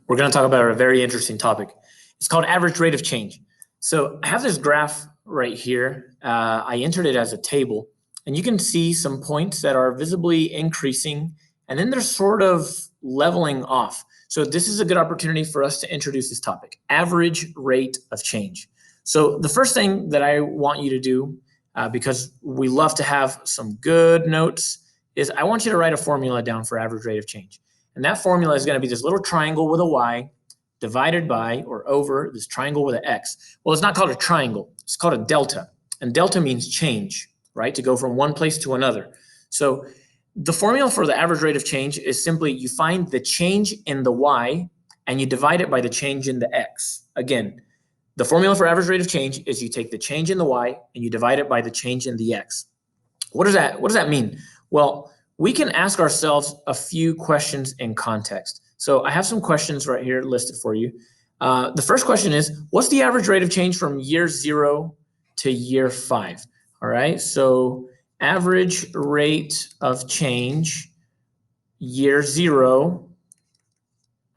we're going to talk about a very interesting topic. It's called average rate of change. So I have this graph right here. I entered it as a table, and you can see some points that are visibly increasing, and then they're sort of leveling off. So this is a good opportunity for us to introduce this topic, average rate of change. So the first thing that I want you to do, because we love to have some good notes, is I want you to write a formula down for average rate of change. And that formula is going to be this little triangle with a y divided by or over this triangle with an x. Well, it's not called a triangle. It's called a delta. And delta means change, right? To go from one place to another. So the formula for the average rate of change is simply you find the change in the y and you divide it by the change in the x. Again, the formula for average rate of change is you take the change in the y and you divide it by the change in the x. What does that mean? Well, we can ask ourselves a few questions in context. So I have some questions right here listed for you. The first question is, what's the average rate of change from year 0 to year 5? All right, so average rate of change year 0,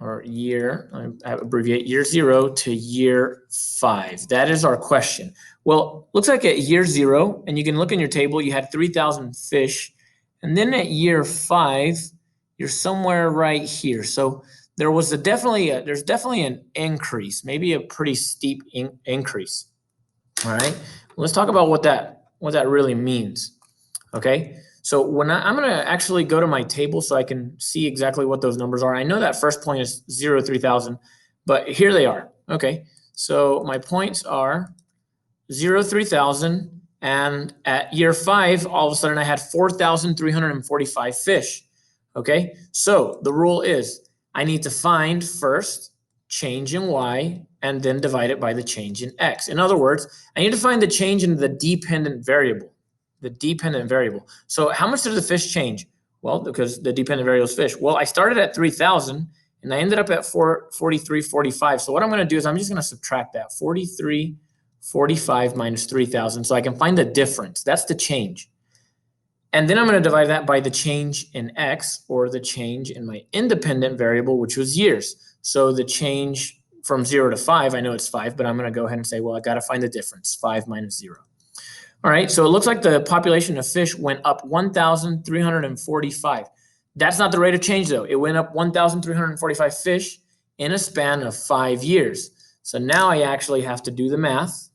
or year, I abbreviate year 0 to year 5. That is our question. Well, looks like at year 0, and you can look in your table, you had 3,000 fish. And then at year 5, you're somewhere right here. So there was there's definitely an increase, maybe a pretty steep increase. All right, let's talk about what that really means. Okay, so when I'm going to actually go to my table so I can see exactly what those numbers are. I know that first point is 0, 3,000, but here they are. Okay, so my points are 0, 3,000. And at year 5, all of a sudden I had 4,345 fish. Okay, so the rule is I need to find first change in y and then divide it by the change in x. In other words, I need to find the change in the dependent variable. So how much did the fish change? Well, because the dependent variable is fish. Well, I started at 3,000 and I ended up at 4,345. So what I'm going to do is I'm just going to subtract that 4,345 minus 3,000 so I can find the difference. That's the change. And then I'm going to divide that by the change in x, or the change in my independent variable, which was years. So the change from 0 to 5, I know it's 5, but I'm going to go ahead and say, well, I got to find the difference, 5 minus 0. All right, so it looks like the population of fish went up 1,345. That's not the rate of change, though. It went up 1,345 fish in a span of 5 years. So now I actually have to do the math,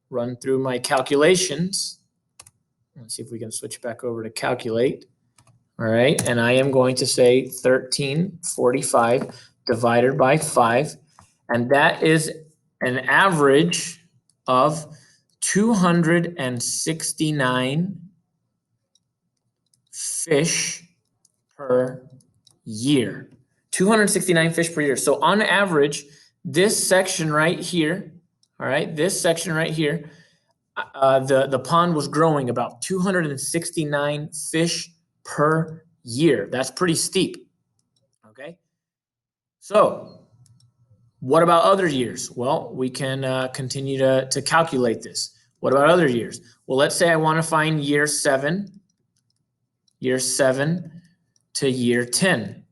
run through my calculations. Let's see if we can switch back over to calculate. All right, and I am going to say 1345 divided by 5, and that is an average of 269 fish per year. 269 fish per year. So on average, this section right here, all right, this section right here, the pond was growing about 269 fish per year. That's pretty steep. Okay. So what about other years? Well, we can continue to calculate this. What about other years? Well, let's say I want to find year 7 to year 10.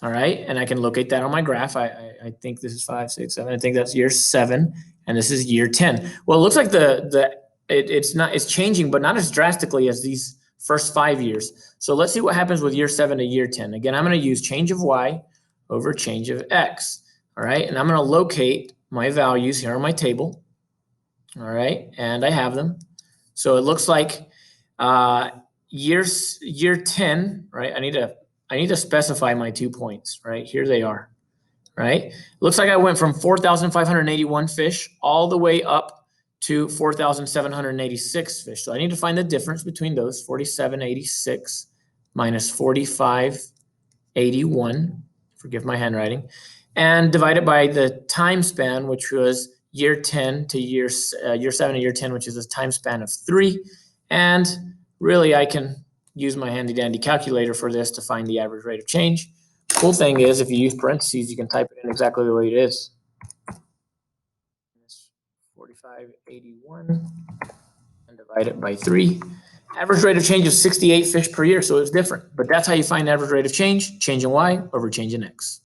All right, and I can locate that on my graph. I think this is 5, 6, 7. I think that's year 7, and this is year 10. Well, it looks like it's changing, but not as drastically as these first 5 years. So let's see what happens with year 7 to year 10. Again, I'm going to use change of y over change of x. All right, and I'm going to locate my values here on my table. All right, and I have them. So it looks like year 10, right? I need to specify my 2 points, right? Here they are, right? It looks like I went from 4,581 fish all the way up to 4,786 fish. So I need to find the difference between those, 4,786 minus 4,581, forgive my handwriting, and divide it by the time span, which was year 10 to year 7 to year 10, which is a time span of 3. And really, I can use my handy dandy calculator for this to find the average rate of change. Cool thing is, if you use parentheses, you can type it in exactly the way it is. 4581 and divide it by 3. Average rate of change is 68 fish per year, so it's different. But that's how you find average rate of change in y over change in x.